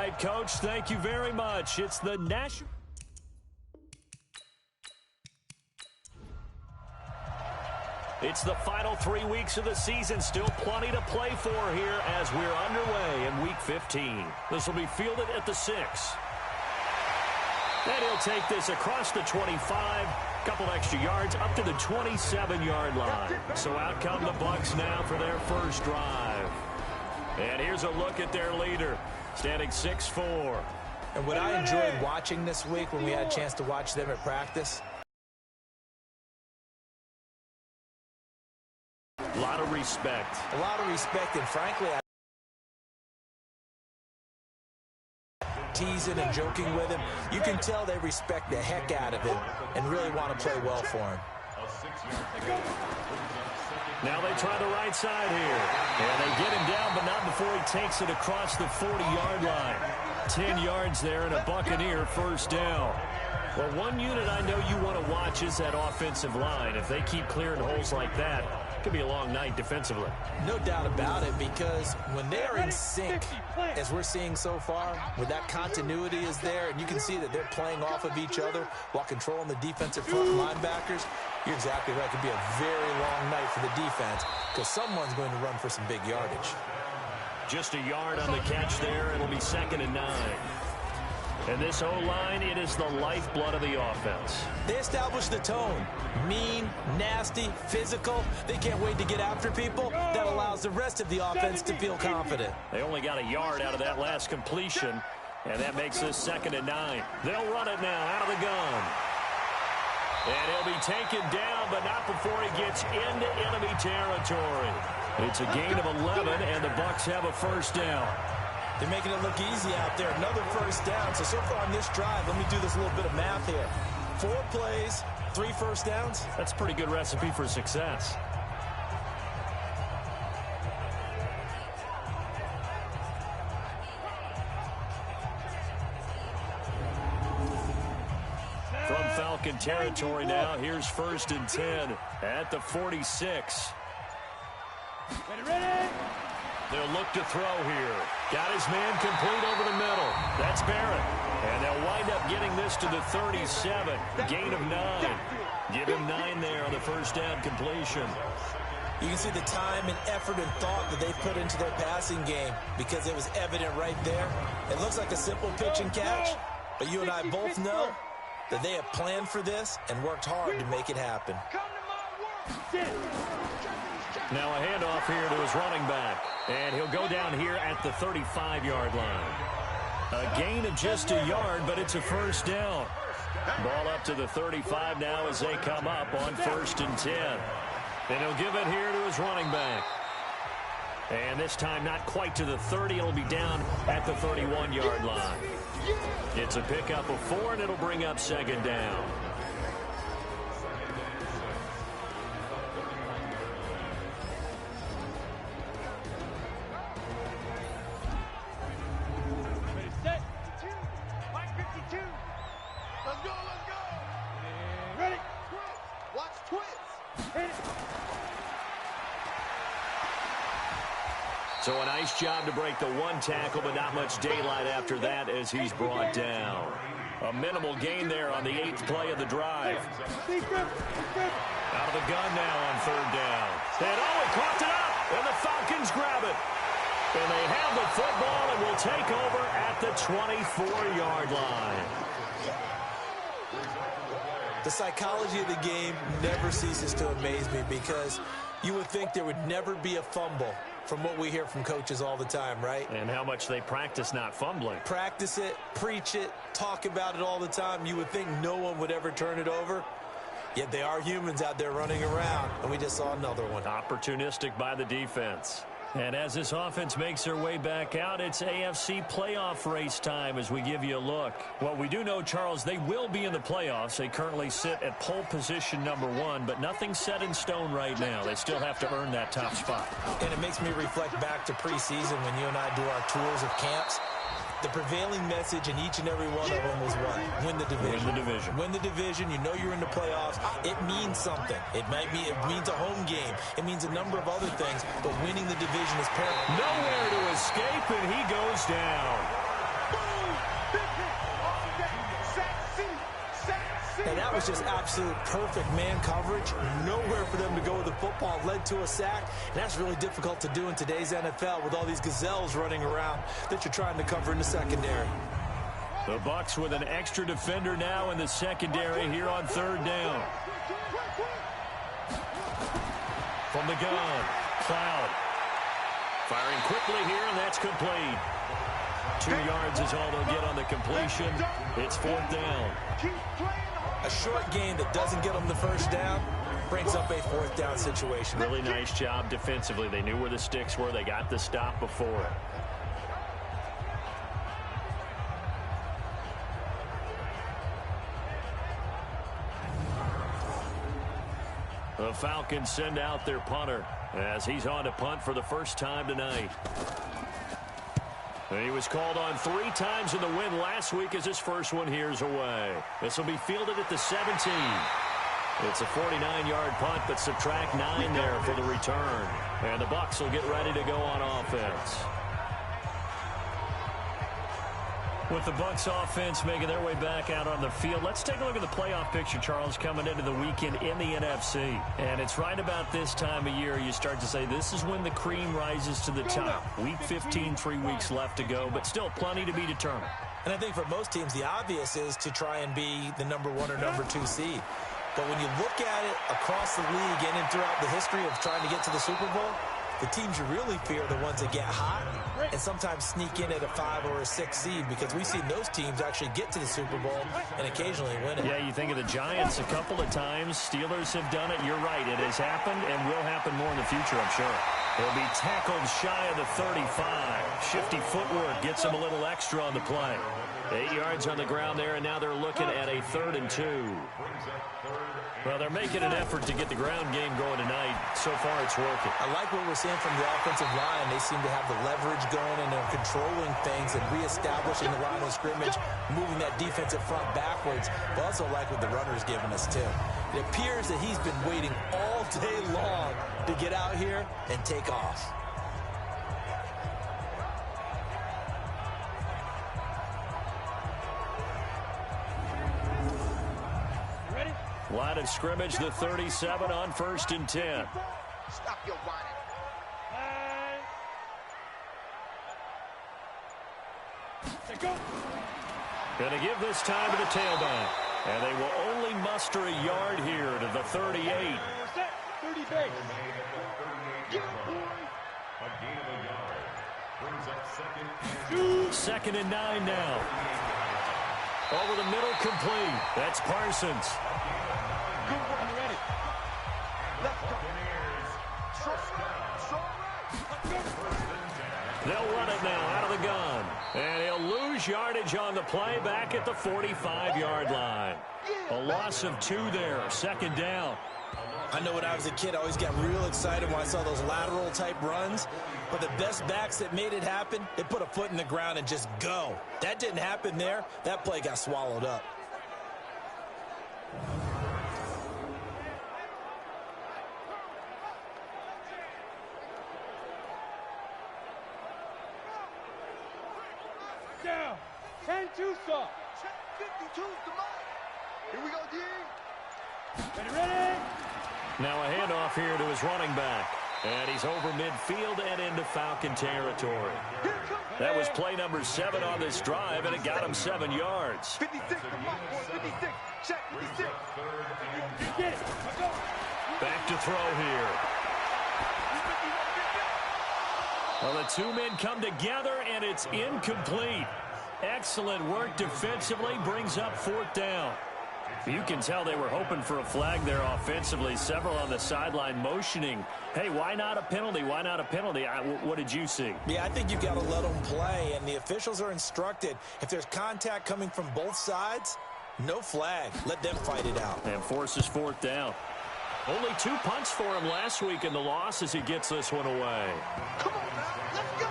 right, Coach. Thank you very much. It's the national. It's the final 3 weeks of the season. Still plenty to play for here as we're underway in Week 15. This will be fielded at the 6. And he'll take this across the 25. Couple extra yards up to the 27-yard line. So out come the Bucs now for their first drive. And here's a look at their leader, standing 6'4". And what I enjoyed watching this week when we had a chance to watch them at practice, a lot of respect. A lot of respect, and frankly, teasing and joking with him, you can tell they respect the heck out of him and really want to play well for him. Now they try the right side here. And they get him down, but not before he takes it across the 40-yard line. 10 yards there and a Buccaneer first down. Well, one unit I know you want to watch is that offensive line. If they keep clearing holes like that, it could be a long night defensively. No doubt about it, because when they are in sync, as we're seeing so far, where that continuity is there, and you can see that they're playing off of each other while controlling the defensive front linebackers, you're exactly right. It could be a very long night for the defense because someone's going to run for some big yardage. Just a yard on the catch there. It'll be 2nd and 9. And this O-line, it is the lifeblood of the offense. They establish the tone. Mean, nasty, physical. They can't wait to get after people. That allows the rest of the offense to feel confident. They only got a yard out of that last completion, and that makes this 2nd and 9. They'll run it now out of the gun. And he'll be taken down, but not before he gets into enemy territory. It's a gain of 11, and the Bucs have a first down. They're making it look easy out there. Another first down. So far on this drive, let me do this little bit of math here. 4 plays, 3 first downs. That's a pretty good recipe for success. From Falcon territory now, here's 1st and 10 at the 46. Ready. They'll look to throw here. Got his man complete over the middle. That's Barrett. And they'll wind up getting this to the 37. Gain of 9. Give him 9 there on the first down completion. You can see the time and effort and thought that they put into their passing game because it was evident right there. It looks like a simple pitch and catch, but you and I both know that they have planned for this and worked hard to make it happen. Now a handoff here to his running back. And he'll go down here at the 35-yard line. A gain of just a yard, but it's a first down. Ball up to the 35 now as they come up on 1st and 10. And he'll give it here to his running back. And this time not quite to the 30. It'll be down at the 31-yard line. It's a pickup of 4, and it'll bring up 2nd down. So a nice job to break the 1 tackle, but not much daylight after that as he's brought down. A minimal gain there on the 8th play of the drive. Out of the gun now on 3rd down. And he coughed it up, and the Falcons grab it. And they have the football and will take over at the 24-yard line. The psychology of the game never ceases to amaze me because you would think there would never be a fumble from what we hear from coaches all the time, right? And how much they practice not fumbling. Practice it, preach it, talk about it all the time. You would think no one would ever turn it over. Yet they are humans out there running around, and we just saw another one. Opportunistic by the defense. And as this offense makes their way back out, it's AFC playoff race time as we give you a look. Well, we do know, Charles, they will be in the playoffs. They currently sit at pole position number 1, but nothing's set in stone right now. They still have to earn that top spot. And it makes me reflect back to preseason when you and I do our tours of camps. The prevailing message in each and every one of them was what? Win the division. Win the division. Win the division. You know you're in the playoffs. It means something. It means a home game. It means a number of other things, but winning the division is paramount. Nowhere to escape, and he goes down. And that was just absolute perfect man coverage. Nowhere for them to go with the football. Led to a sack. And that's really difficult to do in today's NFL with all these gazelles running around that you're trying to cover in the secondary. The Bucs with an extra defender now in the secondary here on third down. From the gun, Cloud. Firing quickly here, and that's complete. 2 yards is all they'll get on the completion. It's fourth down. A short gain that doesn't get them the first down brings up a fourth down situation. Really nice job defensively. They knew where the sticks were. They got the stop before it. The Falcons send out their punter as he's on to punt for the first time tonight. He was called on 3 times in the win last week as his first one here's away. This will be fielded at the 17. It's a 49-yard punt, but subtract 9 there for the return. And the Bucs will get ready to go on offense. With the Bucs offense making their way back out on the field, let's take a look at the playoff picture, Charles, coming into the weekend in the NFC. And it's right about this time of year you start to say this is when the cream rises to the top. Week 15, 3 weeks left to go, but still plenty to be determined. And I think for most teams, the obvious is to try and be the number 1 or number 2 seed. But when you look at it across the league and throughout the history of trying to get to the Super Bowl, the teams you really fear are the ones that get hot and sometimes sneak in at a 5 or a 6 seed, because we've seen those teams actually get to the Super Bowl and occasionally win it. Yeah, you think of the Giants a couple of times. Steelers have done it. You're right. It has happened and will happen more in the future, I'm sure. He'll be tackled shy of the 35. Shifty footwork gets him a little extra on the play. 8 yards on the ground there, and now they're looking at a 3rd and 2. Well, they're making an effort to get the ground game going tonight. So far, it's working. I like what we're seeing from the offensive line. They seem to have the leverage going, and they're controlling things and reestablishing the line of scrimmage, moving that defensive front backwards. But also like what the runner's giving us, too. It appears that he's been waiting all day long to get out here and take off. Line of scrimmage, the 37 on 1st and 10. Stop your whining. Going to give this time to the tailback. And they will only muster a yard here to the 38. 30 base. 2nd and 9 now. Over the middle, complete. That's Parsons. Good one, ready. Let's go. They'll run it now out of the gun. And he'll lose yardage on the play back at the 45-yard line. A loss of 2 there, 2nd down. I know when I was a kid, I always got real excited when I saw those lateral-type runs. But the best backs that made it happen, they put a foot in the ground and just go. That didn't happen there. That play got swallowed up. Down. 10-2 stop. 52's the mark. Here we go, D. Ready? Now a handoff here to his running back. And he's over midfield and into Falcon territory. That was play number 7 on this drive, and it got him 7 yards. 56, the mark, boy. 56. Check, 56. Get it. Let's go. Back to throw here. Well, the 2 men come together, and it's incomplete. Excellent work defensively, brings up 4th down. You can tell they were hoping for a flag there offensively. Several on the sideline motioning, hey, why not a penalty? Why not a penalty? What did you see? Yeah, I think you've got to let them play, and the officials are instructed. If there's contact coming from both sides, no flag. Let them fight it out. And forces 4th down. Only 2 punts for him last week in the loss as he gets this one away. Come on, man. Let's go.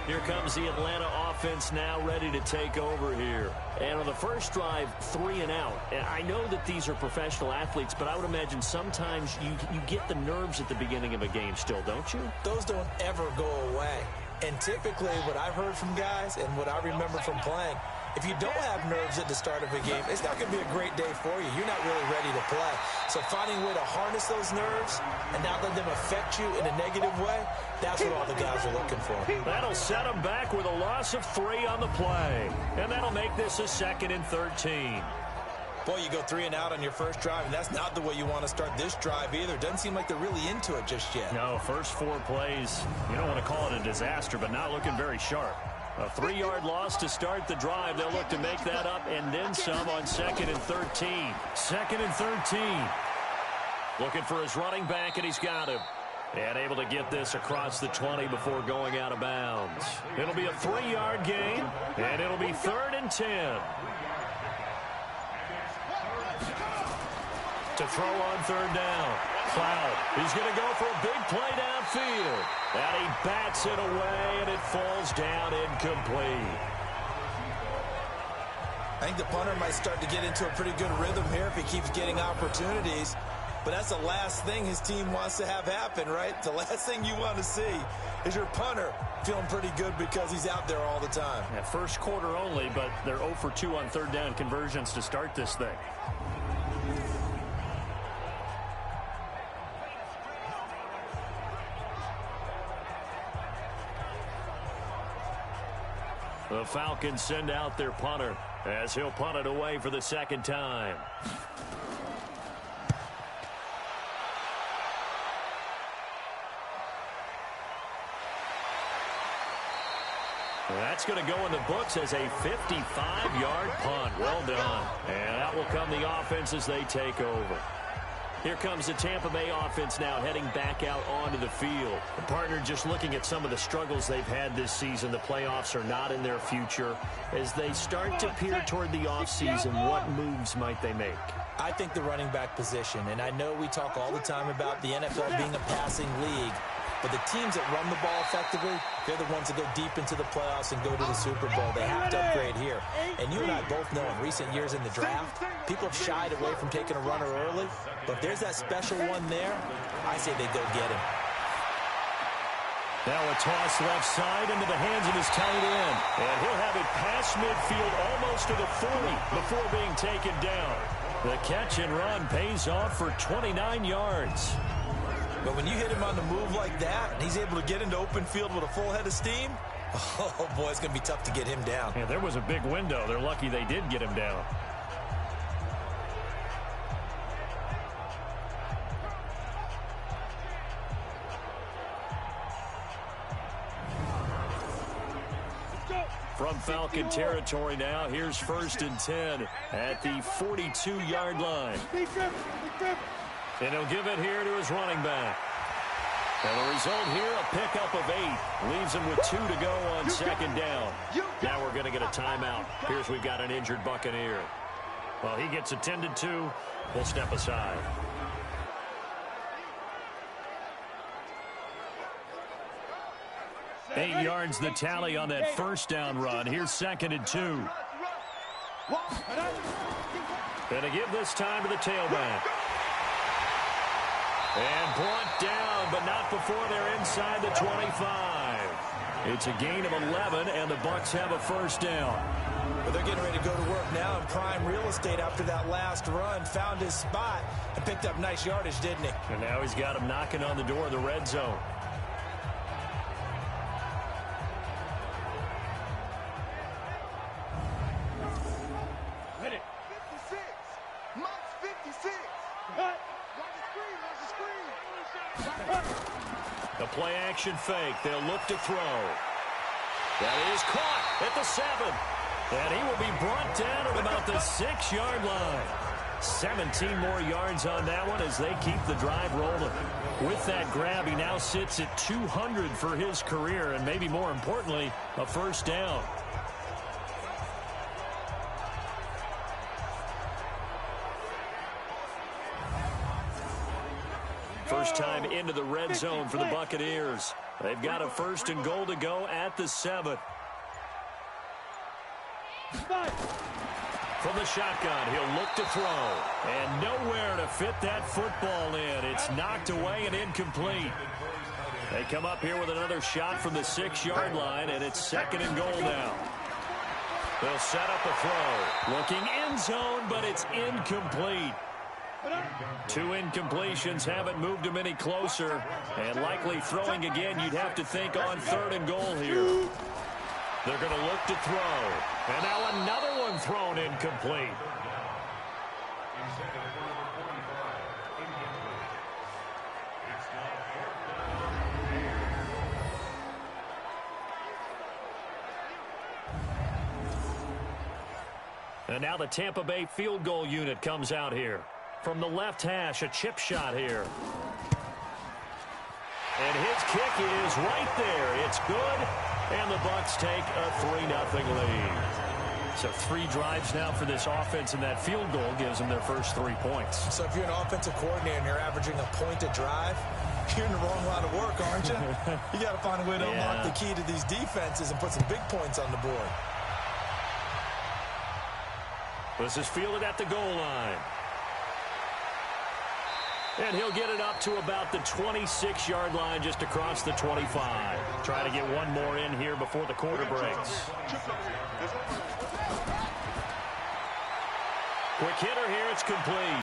Here comes the Atlanta offense now ready to take over here. And on the first drive, 3 and out. And I know that these are professional athletes, but I would imagine sometimes you get the nerves at the beginning of a game still, don't you? Those don't ever go away. And typically what I've heard from guys and what I remember from playing, if you don't have nerves at the start of a game, it's not going to be a great day for you. You're not really ready to play. So finding a way to harness those nerves and not let them affect you in a negative way, that's what all the guys are looking for. That'll set them back with a loss of 3 on the play. And that'll make this a 2nd and 13. Boy, you go 3 and out on your first drive, and that's not the way you want to start this drive either. Doesn't seem like they're really into it just yet. No, first 4 plays, you don't want to call it a disaster, but not looking very sharp. A 3-yard loss to start the drive. They'll look to make that up and then some on 2nd and 13. 2nd and 13. Looking for his running back, and he's got him. And able to get this across the 20 before going out of bounds. It'll be a 3-yard gain, and it'll be 3rd and 10. To throw on 3rd down. Cloud. He's going to go for a big play downfield. And he bats it away, and it falls down incomplete. I think the punter might start to get into a pretty good rhythm here if he keeps getting opportunities. But that's the last thing his team wants to have happen, right? The last thing you want to see is your punter feeling pretty good because he's out there all the time. Yeah, first quarter only, but they're 0 for 2 on 3rd down conversions to start this thing. The Falcons send out their punter as he'll punt it away for the 2nd time. That's going to go in the books as a 55-yard punt. Well done. And out will come the offense as they take over. Here comes the Tampa Bay offense now heading back out onto the field. The partner just looking at some of the struggles they've had this season. The playoffs are not in their future. As they start to peer toward the offseason, what moves might they make? I think the running back position, and I know we talk all the time about the NFL being a passing league, but the teams that run the ball effectively, they're the ones that go deep into the playoffs and go to the Super Bowl. They have to upgrade here. And you and I both know in recent years in the draft, people have shied away from taking a runner early. But if there's that special one there, I say they go get him. Now a toss left side into the hands of his tight end. And he'll have it past midfield almost to the 40 before being taken down. The catch and run pays off for 29 yards. But when you hit him on the move like that, and he's able to get into open field with a full head of steam, oh, boy, it's going to be tough to get him down. Yeah, there was a big window. They're lucky they did get him down. From Falcon territory now, here's 1st and 10 at the 42-yard line. And he'll give it here to his running back. And the result here, a pickup of 8. Leaves him with 2 to go on 2nd down. Now we're going to get a timeout. Here's we've got an injured Buccaneer. Well, he gets attended to. We'll step aside. Eight yards the tally on that 1st down run. Here's 2nd and 2. Going to give this time to the tailback. And brought down, but not before they're inside the 25. It's a gain of 11, and the Bucs have a 1st down. But they're getting ready to go to work now in prime real estate after that last run. Found his spot and picked up nice yardage, didn't he? And now he's got him knocking on the door of the red zone. The play-action fake. They'll look to throw. That is caught at the 7. And he will be brought down at about the 6-yard line. 17 more yards on that one as they keep the drive rolling. With that grab, he now sits at 200 for his career, and maybe more importantly, a 1st down. First time into the red zone for the Buccaneers. They've got a 1st and goal to go at the 7. From the shotgun, he'll look to throw. And nowhere to fit that football in. It's knocked away and incomplete. They come up here with another shot from the 6-yard line, and it's 2nd and goal now. They'll set up a throw. Looking end zone, but it's incomplete. 2 incompletions haven't moved him any closer. And likely throwing again, you'd have to think on 3rd and goal here. They're going to look to throw. And now another one thrown incomplete. And now the Tampa Bay field goal unit comes out here. From the left hash, a chip shot here. And his kick is right there. It's good. And the Bucs take a 3-0 lead. So 3 drives now for this offense, and that field goal gives them their first 3 points. So if you're an offensive coordinator and you're averaging a point a drive, you're in the wrong line of work, aren't you? You got to find a way to unlock the key to these defenses and put some big points on the board. This is fielded at the goal line. And he'll get it up to about the 26-yard line, just across the 25. Trying to get one more in here before the quarter breaks. Quick hitter here, it's complete.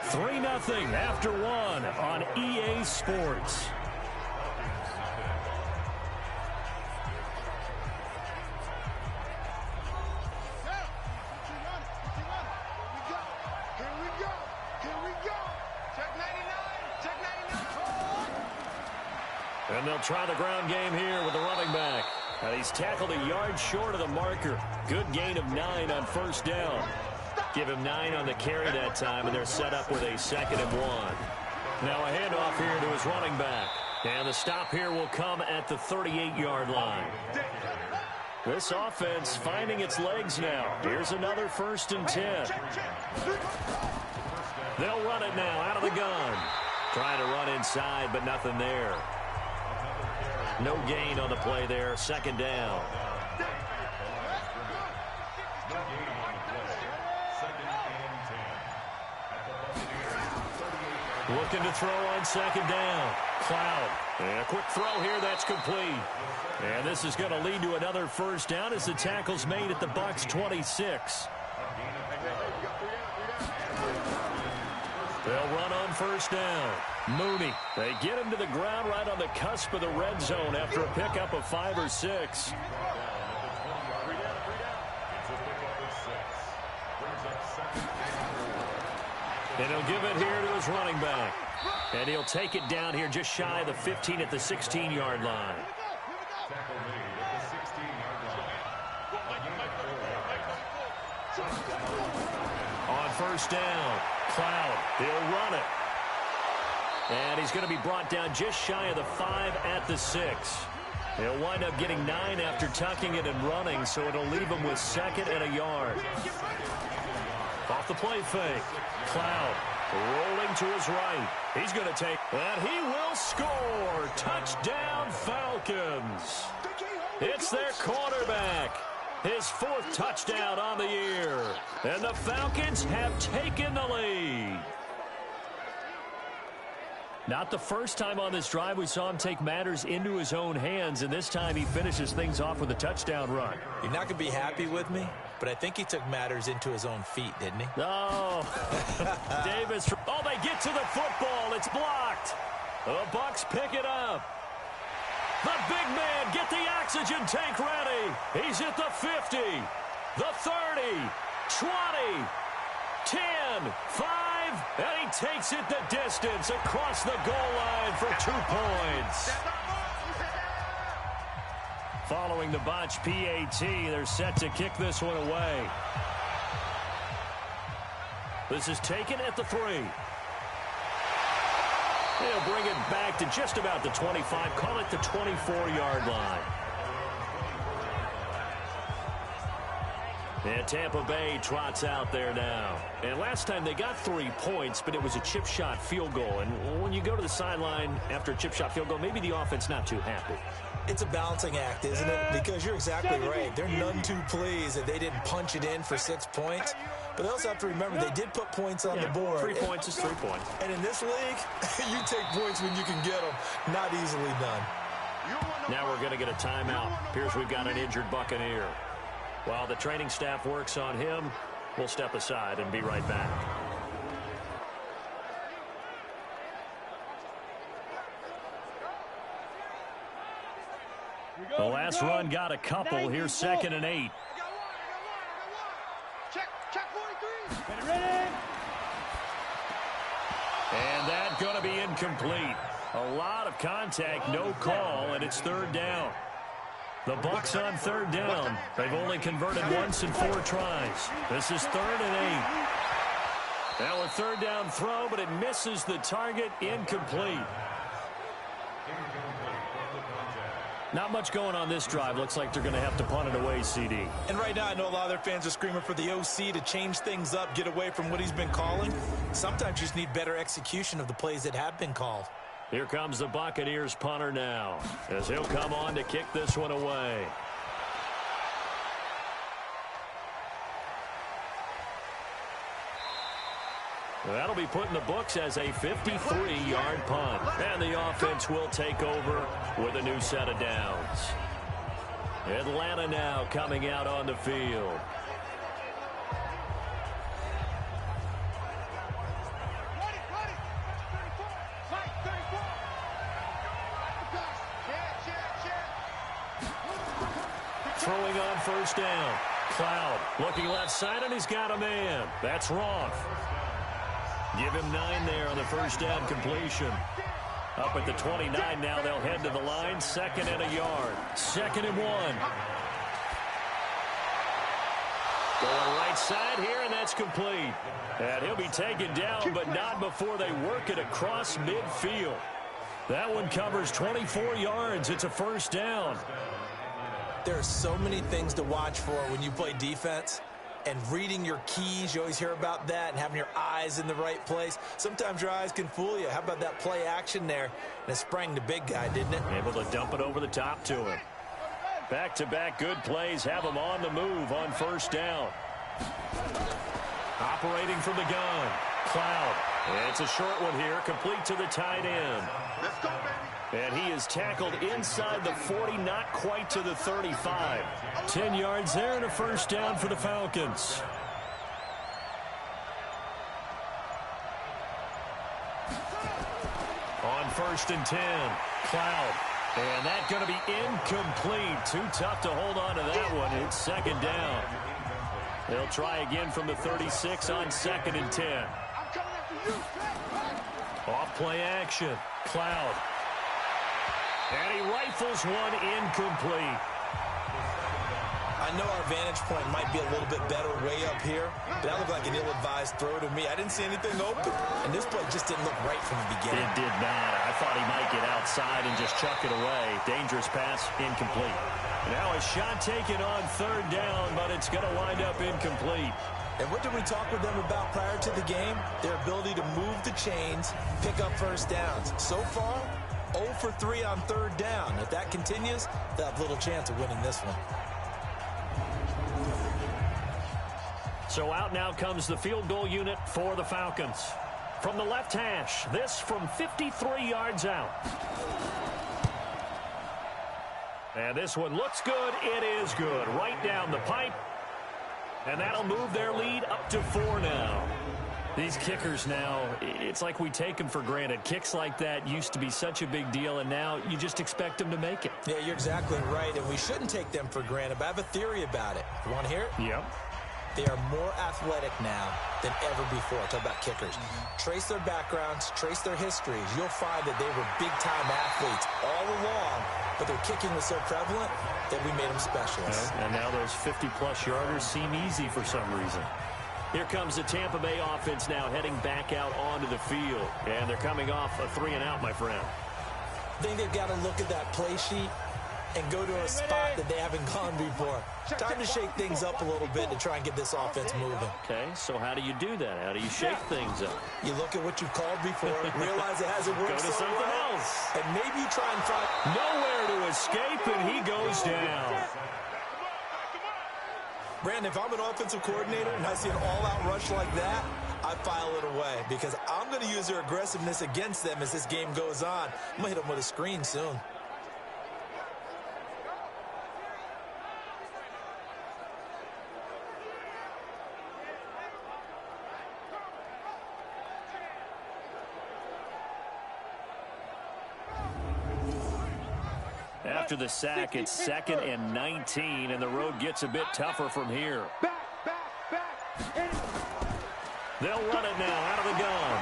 $3-0 after 1 on EA Sports. And they'll try the ground game here with the running back. And he's tackled a yard short of the marker. Good gain of 9 on 1st down. Give him 9 on the carry that time, and they're set up with a 2nd and 1. Now a handoff here to his running back. And the stop here will come at the 38-yard line. This offense finding its legs now. Here's another 1st and 10. They'll run it now out of the gun. Trying to run inside, but nothing there. No gain on the play there. 2nd down. Looking to throw on 2nd down. Cloud. And a quick throw here. That's complete. And this is going to lead to another 1st down as the tackle's made at the Bucs 26. They'll run on 1st down. Mooney. They get him to the ground right on the cusp of the red zone after a pickup of 5 or 6. And he'll give it here to his running back. And he'll take it down here just shy of the 15 at the 16-yard line. On 1st down, Cloud. He'll run it. And he's going to be brought down just shy of the 5 at the 6. He'll wind up getting 9 after tucking it and running, so it'll leave him with 2nd and a yard. Off the play fake. Cloud rolling to his right. He's going to take, and he will score. Touchdown, Falcons. It's their quarterback. His 4th touchdown on the year. And the Falcons have taken the lead. Not the first time on this drive we saw him take matters into his own hands, and this time he finishes things off with a touchdown run. You're not going to be happy with me, but I think he took matters into his own feet, didn't he? Oh, Davis. Oh, they get to the football. It's blocked. The Bucs pick it up. The big man, get the oxygen tank ready. He's at the 50, the 30, 20, 10, 5, and he takes it the distance across the goal line for 2 points. Following the botch PAT, they're set to kick this one away. This is taken at the 3. They'll bring it back to just about the 25, call it the 24-yard line. And Tampa Bay trots out there now. And last time they got 3 points, but it was a chip shot field goal. And when you go to the sideline after a chip shot field goal, maybe the offense not too happy. It's a balancing act, isn't it? Because you're exactly right. They're none too pleased that they didn't punch it in for 6 points. But they also have to remember they did put points on the board. 3 points is 3 points. And in this league, you take points when you can get them. Not easily done. Now we're going to get a timeout. Appears we've got an injured Buccaneer. While the training staff works on him, we'll step aside and be right back. The last run got a couple. Here's 2nd and 8. Check 43. And that's going to be incomplete. A lot of contact, no call, and it's 3rd down. The Bucs on 3rd down. They've only converted once in 4 tries. This is 3rd and 8. Now a 3rd down throw, but it misses the target, incomplete. Not much going on this drive. Looks like they're going to have to punt it away, CD. And right now, I know a lot of their fans are screaming for the OC to change things up, get away from what he's been calling. Sometimes you just need better execution of the plays that have been called. Here comes the Buccaneers punter now, as he'll come on to kick this one away. That'll be put in the books as a 53-yard punt. And the offense will take over with a new set of downs. Atlanta now coming out on the field. Throwing on 1st down. Cloud looking left side, and he's got a man. That's Roth. Give him 9 there on the 1st down completion. Up at the 29 now, they'll head to the line. 2nd and a yard. 2nd and 1. Going right side here, and that's complete. And he'll be taken down, but not before they work it across midfield. That one covers 24 yards. It's a 1st down. There are so many things to watch for when you play defense. And reading your keys, you always hear about that, and having your eyes in the right place. Sometimes your eyes can fool you. How about that play action there? And it sprang the big guy, didn't it? Able to dump it over the top to him. Back-to-back good plays have him on the move on 1st down. Operating from the gun. Cloud. It's a short one here, complete to the tight end. Let's go, baby. And he is tackled inside the 40, not quite to the 35. 10 yards there and a 1st down for the Falcons. On 1st and 10, Cloud. And that's going to be incomplete. Too tough to hold on to that one. It's 2nd down. They'll try again from the 36 on 2nd and 10. Off play action. Cloud. And he rifles one incomplete. I know our vantage point might be a little bit better way up here, but that looked like an ill-advised throw to me. I didn't see anything open, and this play just didn't look right from the beginning. It did not. I thought he might get outside and just chuck it away. Dangerous pass, incomplete. Now a shot taken on 3rd down, but it's going to wind up incomplete. And what did we talk with them about prior to the game? Their ability to move the chains, pick up 1st downs. So far, 0 for 3 on 3rd down. If that continues, they'll have little chance of winning this one. So out now comes the field goal unit for the Falcons. From the left hash, this from 53 yards out. And this one looks good. It is good. Right down the pipe. And that'll move their lead up to 4 now. These kickers now, it's like we take them for granted. Kicks like that used to be such a big deal, and now you just expect them to make it. Yeah, you're exactly right, and we shouldn't take them for granted, but I have a theory about it. You want to hear it? Yep. They are more athletic now than ever before. Talk about kickers. Trace their backgrounds, trace their histories. You'll find that they were big-time athletes all along, but their kicking was so prevalent that we made them specialists. And now those 50-plus yarders seem easy for some reason. Here comes the Tampa Bay offense now heading back out onto the field. And they're coming off a 3-and-out, my friend. I think they've got to look at that play sheet and go to a spot that they haven't gone before. Time to shake things up a little bit to try and get this offense moving. Okay, so how do you do that? How do you shake things up? You look at what you've called before, realize it hasn't worked Go to something else. and maybe you try and find nowhere to escape, and he goes down. Brandon, if I'm an offensive coordinator and I see an all-out rush like that, I file it away because I'm going to use their aggressiveness against them as this game goes on. I'm going to hit them with a screen soon. After the sack, it's 2nd and 19, and the road gets a bit tougher from here. They'll run it now out of the gun.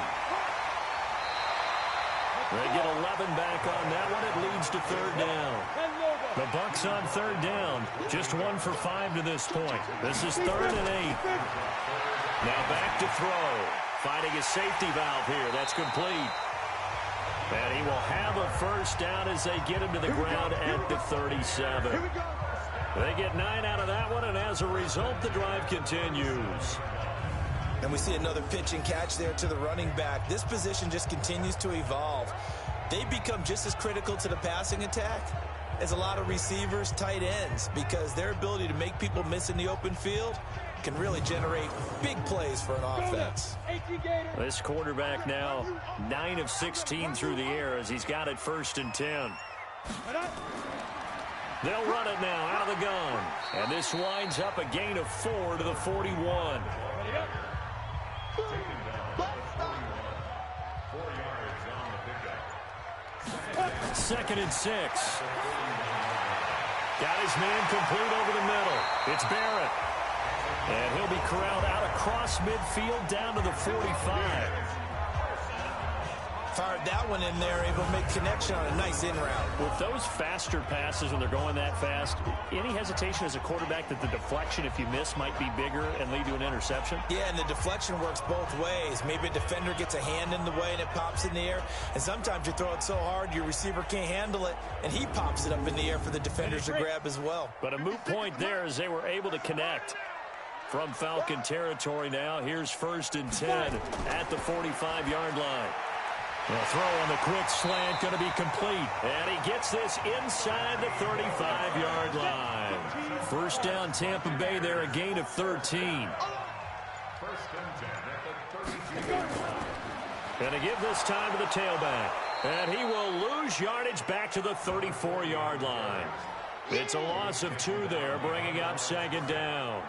They get 11 back on that one. It leads to 3rd down. The Bucs on 3rd down. Just 1 for 5 to this point. This is 3rd and 8. Now back to throw. Finding a safety valve here. That's complete. And he will have a 1st down as they get him to the ground at the 37. They get 9 out of that one, and as a result, the drive continues. And we see another pitch and catch there to the running back. This position just continues to evolve. They become just as critical to the passing attack as a lot of receivers, tight ends, because their ability to make people miss in the open field can really generate big plays for an offense. This quarterback now 9 of 16 through the air as he's got it 1st and 10. They'll run it now out of the gun. And this winds up a gain of 4 to the 41. 2nd and 6. Got his man complete over the middle. It's Barrett. And he'll be corralled out across midfield down to the 45. Fired that one in there, able to make connection on a nice in route. With those faster passes when they're going that fast, any hesitation as a quarterback that the deflection, if you miss, might be bigger and lead to an interception? Yeah, and the deflection works both ways. Maybe a defender gets a hand in the way and it pops in the air. And sometimes you throw it so hard your receiver can't handle it, and he pops it up in the air for the defenders to grab as well. But a moot point there as they were able to connect. From Falcon territory now, here's 1st and 10 at the 45-yard line. The throw on the quick slant going to be complete. And he gets this inside the 35-yard line. 1st down Tampa Bay there, a gain of 13. Going to give this time to the tailback. And he will lose yardage back to the 34-yard line. It's a loss of 2 there, bringing up 2nd down.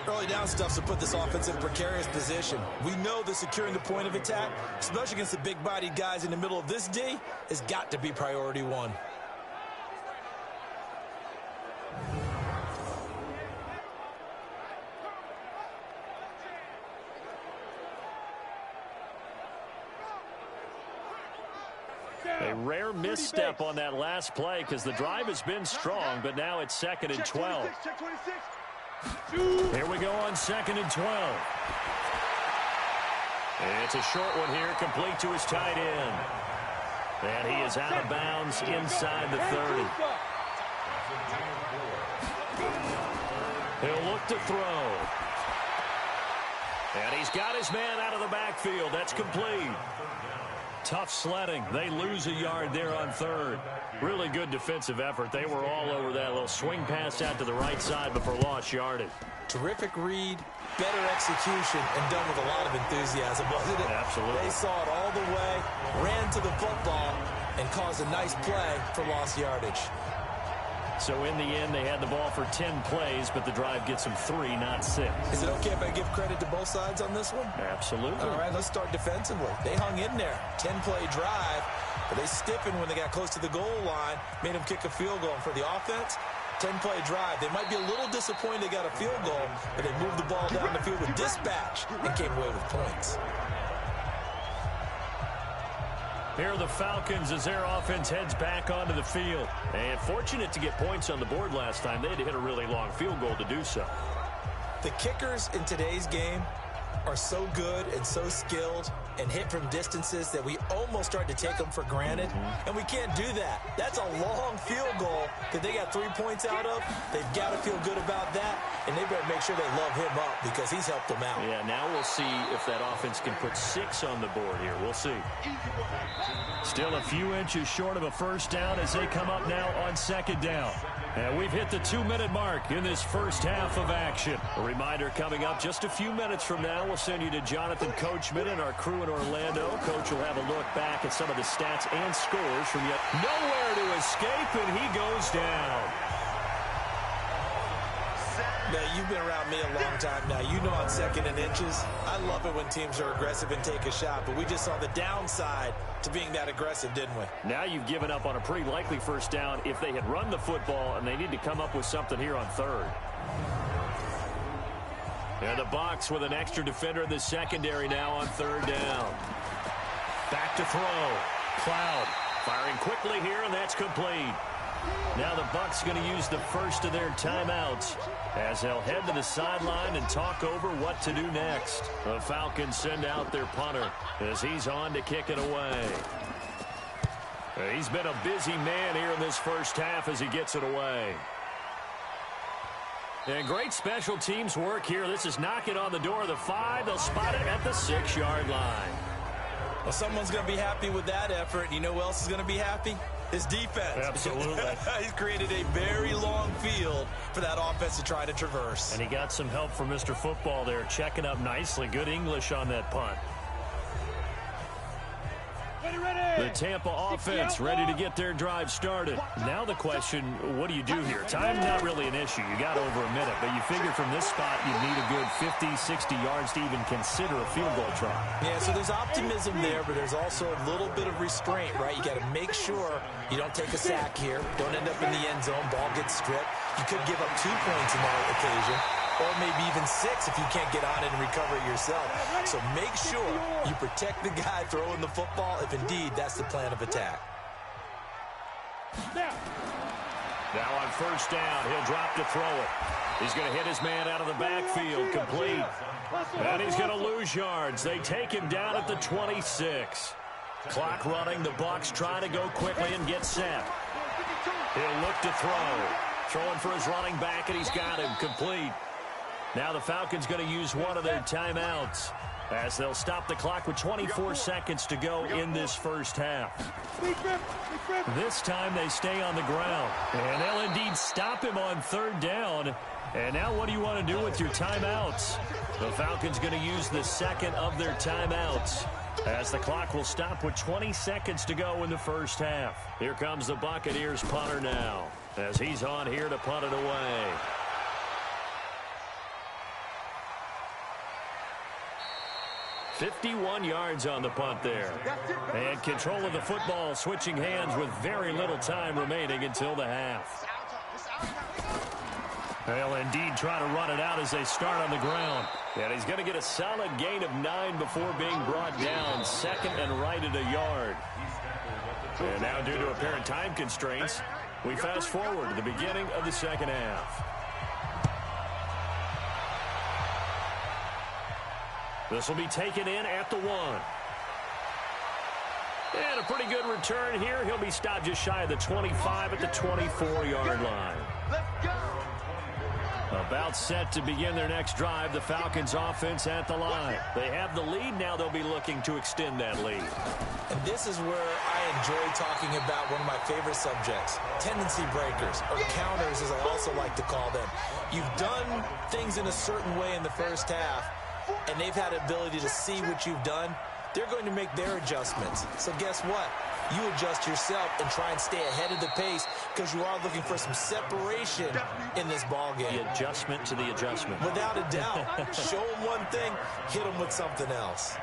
Early down stuff to put this offense in a precarious position. We know that securing the point of attack, especially against the big-bodied guys in the middle of this D, has got to be priority 1. A rare misstep on that last play because the drive has been strong, but now it's 2nd and 12. Here we go on 2nd and 12. It's a short one here, complete to his tight end. And he is out of bounds inside the 30. He'll look to throw. And he's got his man out of the backfield. That's complete. Tough sledding. They lose a yard there on 3rd. Really good defensive effort. They were all over that little swing pass out to the right side before lost yardage. Terrific read, better execution, and done with a lot of enthusiasm, wasn't it? Absolutely. They saw it all the way, ran to the football, and caused a nice play for lost yardage. So in the end, they had the ball for 10 plays, but the drive gets them 3, not 6. Is it okay if I give credit to both sides on this one? Absolutely. All right, let's start defensively. They hung in there. 10-play drive, but they stiffened when they got close to the goal line, made them kick a field goal. And for the offense, 10-play drive. They might be a little disappointed they got a field goal, but they moved the ball down the field with dispatch and came away with points. Here are the Falcons as their offense heads back onto the field. And fortunate to get points on the board last time. They had to hit a really long field goal to do so. The kickers in today's game are so good and so skilled and hit from distances that we almost start to take them for granted. And we can't do that. That's a long field goal that they got 3 points out of. They've got to feel good about that, and they better make sure they love him up because he's helped them out. Yeah, now we'll see if that offense can put 6 on the board here. We'll see. Still a few inches short of a 1st down as they come up now on 2nd down. And we've hit the 2-minute mark in this first half of action. A reminder coming up just a few minutes from now. We'll send you to Jonathan Coachman and our crew in Orlando. Coach will have a look back at some of the stats and scores from yet nowhere to escape, and he goes down. Now, you've been around me a long time now. You know on 2nd and inches, I love it when teams are aggressive and take a shot, but we just saw the downside to being that aggressive, didn't we? Now you've given up on a pretty likely first down if they had run the football, and they need to come up with something here on 3rd. And the box with an extra defender in the secondary now on 3rd down. Back to throw. Cloud firing quickly here, and that's complete. Now the Bucs going to use the first of their timeouts as they'll head to the sideline and talk over what to do next. The Falcons send out their punter as he's on to kick it away. He's been a busy man here in this first half as he gets it away. And great special teams work here. This is knocking on the door of the 5. They'll spot it at the 6-yard line. Well, someone's going to be happy with that effort. You know who else is going to be happy? His defense. Absolutely. He's created a very long field for that offense to try to traverse. And he got some help from Mr. Football there, checking up nicely. Good English on that punt. The Tampa offense ready to get their drive started. Now the question, what do you do here? Time not really an issue. You got over a minute, but you figure from this spot you need a good 50, 60 yards to even consider a field goal try. Yeah, so there's optimism there, but there's also a little bit of restraint, right? You got to make sure you don't take a sack here. Don't end up in the end zone. Ball gets stripped. You could give up 2 points in that occasion, or maybe even 6 if you can't get on it and recover it yourself. So make sure you protect the guy throwing the football if indeed that's the plan of attack. Now on first down, he'll drop to throw it. He's going to hit his man out of the backfield, complete. And he's going to lose yards. They take him down at the 26. Clock running. The Bucs trying to go quickly and get set. He'll look to throw. Throwing for his running back, and he's got him, complete. Now the Falcons going to use one of their timeouts as they'll stop the clock with 24 seconds to go in this first half. This time they stay on the ground, and they'll indeed stop him on 3rd down. And now what do you want to do with your timeouts? The Falcons going to use the second of their timeouts as the clock will stop with 20 seconds to go in the first half. Here comes the Buccaneers punter now as he's on here to punt it away. "51 yards on the punt there. And control of the football switching hands with very little time remaining until the half. They'll indeed try to run it out as they start on the ground. And he's going to get a solid gain of 9 before being brought down. 2nd and right at a yard. And now due to apparent time constraints, we fast forward to the beginning of the second half. This will be taken in at the 1. And a pretty good return here. He'll be stopped just shy of the 25 at the 24-yard line. About set to begin their next drive. The Falcons offense at the line. They have the lead. Now they'll be looking to extend that lead. And this is where I enjoy talking about one of my favorite subjects, tendency breakers, or counters as I also like to call them. You've done things in a certain way in the first half, and they've had the ability to see what you've done. They're going to make their adjustments. So guess what? You adjust yourself and try and stay ahead of the pace because you are looking for some separation in this ball game. The adjustment to the adjustment. Without a doubt. Show them one thing, hit them with something else.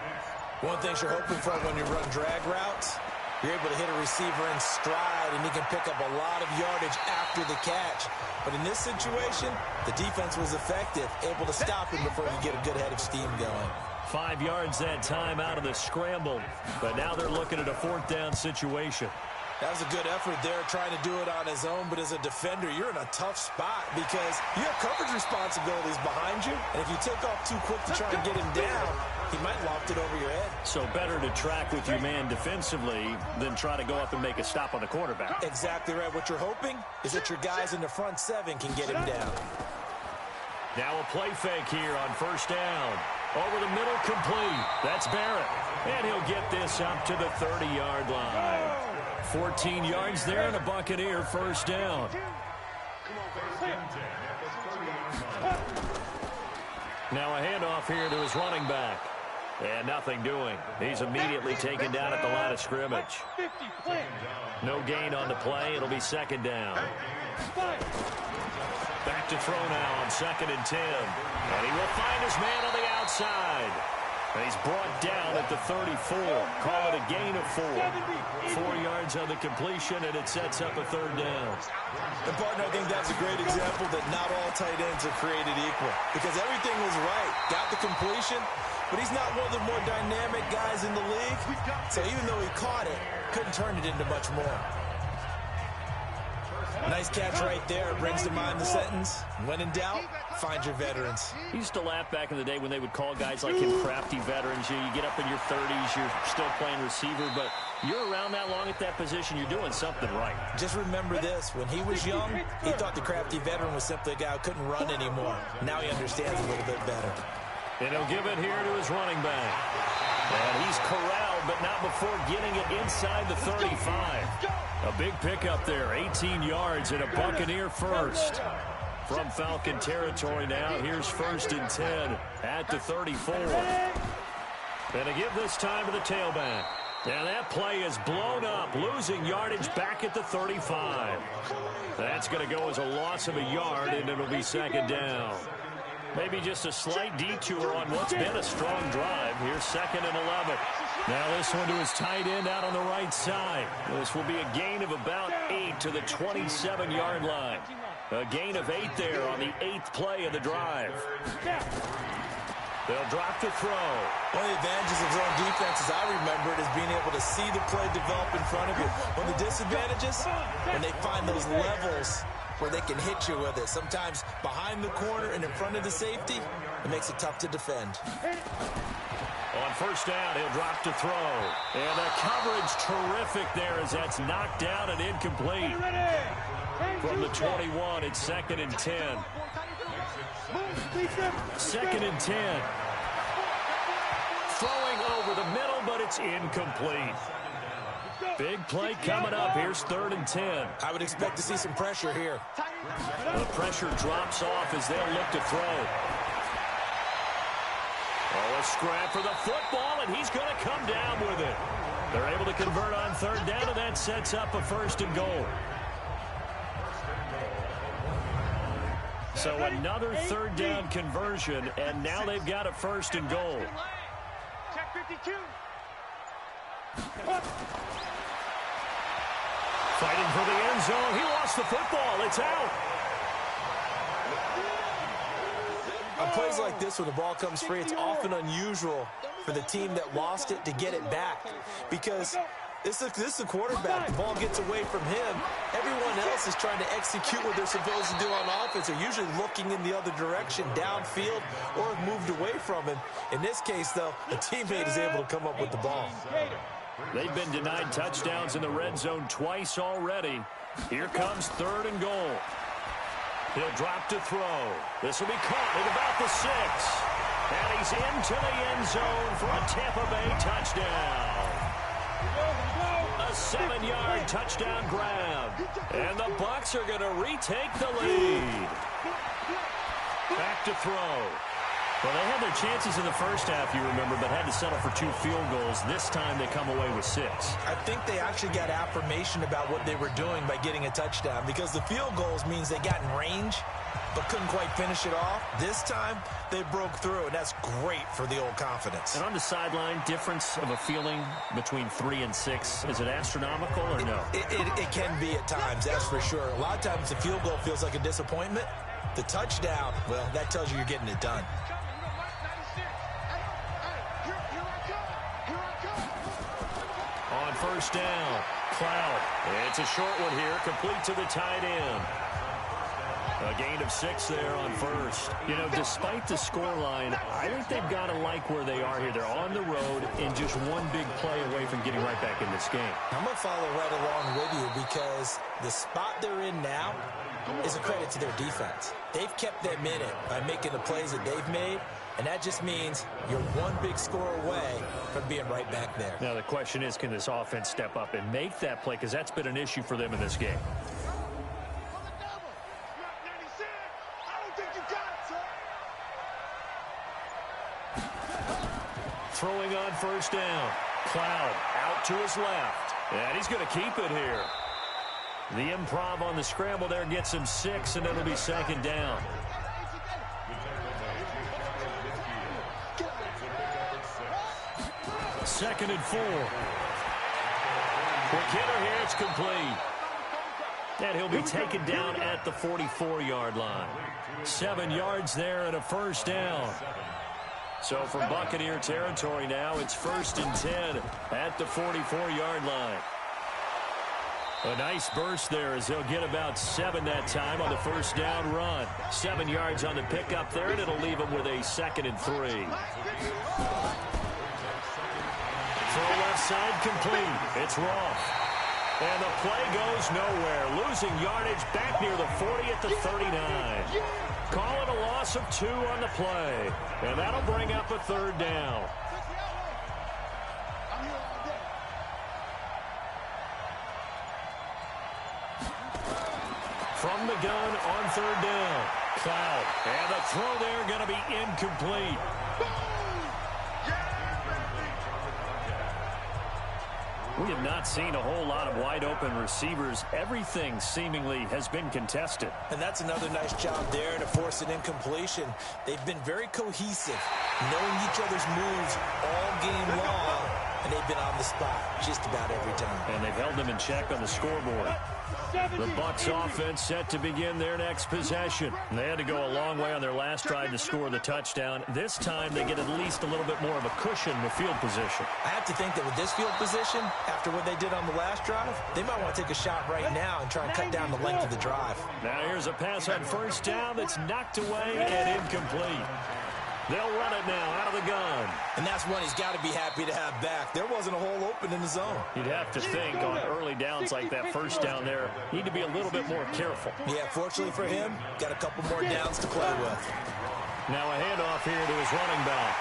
One thing you're hoping for when you run drag routes, you're able to hit a receiver in stride, and he can pick up a lot of yardage after the catch. But in this situation, the defense was effective, able to stop him before he get a good head of steam going. 5 yards that time out of the scramble. But now they're looking at a 4th down situation. That was a good effort there, trying to do it on his own. But as a defender, you're in a tough spot because you have coverage responsibilities behind you. And if you take off too quick to try and get him down, he might loft it over your head. So better to track with your man defensively than try to go up and make a stop on the quarterback. Exactly right. What you're hoping is that your guys in the front 7 can get him down. Now a play fake here on first down. Over the middle, complete. That's Barrett. And he'll get this up to the 30-yard line. 14 yards there and a Buccaneer first down. Now a handoff here to his running back. And nothing doing. He's immediately taken down at the line of scrimmage. No gain on the play. It'll be second down. Back to throw now on 2nd and 10. And he will find his man on the outside. And he's brought down at the 34. Call it a gain of 4. 4 yards on the completion, and it sets up a 3rd down. And, partner, I think that's a great example that not all tight ends are created equal. Because everything was right. Got the completion, but he's not one of the more dynamic guys in the league. So even though he caught it, couldn't turn it into much more. Nice catch right there. Brings to mind the sentence, when in doubt, find your veterans. I used to laugh back in the day when they would call guys like him crafty veterans. You get up in your 30s, you're still playing receiver, but you're around that long at that position, you're doing something right. Just remember this. When he was young, he thought the crafty veteran was simply a guy who couldn't run anymore. Now he understands a little bit better. And he'll give it here to his running back. And he's corralled, but not before getting it inside the 35. A big pickup there, 18 yards and a Buccaneer first. From Falcon territory now, here's 1st and 10 at the 34. And to give this time to the tailback. And that play is blown up, losing yardage back at the 35. That's going to go as a loss of a yard, and it'll be 2nd down. Maybe just a slight detour on what's been a strong drive. Here's 2nd and 11. Now this one to his tight end out on the right side. This will be a gain of about 8 to the 27-yard line. A gain of 8 there on the 8th play of the drive. They'll drop to throw. One of the advantages of zone defense, as I remember it, is being able to see the play develop in front of you. One of the disadvantages, when they find those levels where they can hit you with it. Sometimes behind the corner and in front of the safety, it makes it tough to defend. On 1st down, he'll drop to throw. And the coverage terrific there as that's knocked down and incomplete. From the 21, it's 2nd and 10. 2nd and 10. Throwing over the middle, but it's incomplete. Big play coming up. Here's 3rd and 10. I would expect to see some pressure here. The pressure drops off as they'll look to throw. Oh, a scrap for the football, and he's going to come down with it. They're able to convert on 3rd down, and that sets up a 1st and goal. So another 3rd down conversion, and now they've got a 1st and goal. Check 52. Fighting for the end zone. He lost the football. It's out. On plays like this, when the ball comes free, it's often unusual for the team that lost it to get it back. Because this is a quarterback. The ball gets away from him. Everyone else is trying to execute what they're supposed to do on offense. They're usually looking in the other direction, downfield, or have moved away from him. In this case, though, a teammate is able to come up with the ball. They've been denied touchdowns in the red zone twice already. Here comes 3rd and goal. He'll drop to throw. This will be caught at about the 6. And he's into the end zone for a Tampa Bay touchdown. A 7-yard touchdown grab. And the Bucs are going to retake the lead. Back to throw. Well, they had their chances in the first half, you remember, but had to settle for 2 field goals. This time they come away with 6. I think they actually got affirmation about what they were doing by getting a touchdown, because the field goals means they got in range but couldn't quite finish it off. This time they broke through, and that's great for the old confidence. And on the sideline, difference of a feeling between 3 and 6, is it astronomical or no? It can be at times, that's for sure. A lot of times the field goal feels like a disappointment. The touchdown, well, that tells you you're getting it done. On 1st down, Cloud. It's a short one here, complete to the tight end. A gain of 6 there on 1st. You know, despite the scoreline, I think they've got to like where they are here. They're on the road and just one big play away from getting right back in this game. I'm going to follow right along with you, because the spot they're in now is a credit to their defense. They've kept them in it by making the plays that they've made, and that just means you're one big score away from being right back there. Now the question is, can this offense step up and make that play, because that's been an issue for them in this game. throwing on first down. Cloud out to his left. And he's going to keep it here. The improv on the scramble there gets him 6, and it'll be second down. Second and 4. Quick hitter here, it's complete. And he'll be taken down at the 44-yard line. 7 yards there and a first down. So from Buccaneer territory now, it's 1st and 10 at the 44-yard line. A nice burst there as they'll get about 7 that time on the first down run. 7 yards on the pickup there, and it'll leave them with a 2nd and 3. Throw left side complete. It's Roth. And the play goes nowhere. Losing yardage back near the 40 at the 39. Call it a loss of 2 on the play. And that'll bring up a 3rd down. From the gun on 3rd down. Cloud. And the throw there going to be incomplete. We have not seen a whole lot of wide-open receivers. Everything seemingly has been contested. And that's another nice job there to force an incompletion. They've been very cohesive, knowing each other's moves all game long, and they've been on the spot just about every time. And they've held them in check on the scoreboard. The Bucs offense set to begin their next possession. They had to go a long way on their last drive to score the touchdown. This time they get at least a little bit more of a cushion with field position. I have to think that with this field position, after what they did on the last drive, they might want to take a shot right now and try and cut down the length of the drive. Now here's a pass on first down that's knocked away and incomplete. They'll run it now out of the gun. And that's one he's got to be happy to have back. There wasn't a hole open in the zone. You'd have to think on early downs like that first down there, need to be a little bit more careful. Yeah, fortunately for him, got a couple more downs to play with. Now a handoff here to his running back.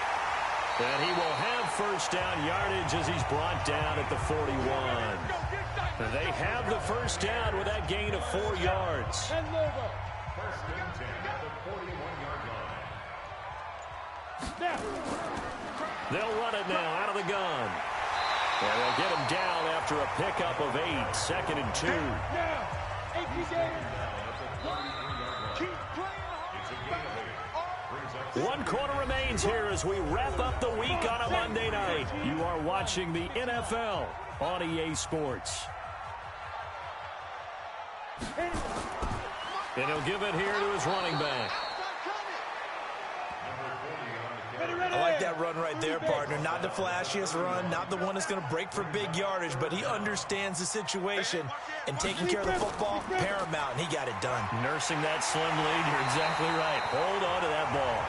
And he will have first down yardage as he's brought down at the 41. They have the first down with that gain of 4 yards. They'll run it now out of the gun. And they'll get him down after a pickup of 8, 2nd and 2. 1 quarter remains here as we wrap up the week on a Monday night. You are watching the NFL on EA Sports. And he'll give it here to his running back. I like that run right there, partner. Not the flashiest run, not the one that's going to break for big yardage, but he understands the situation, and taking care of the football, paramount, and he got it done. Nursing that slim lead, you're exactly right. Hold on to that ball.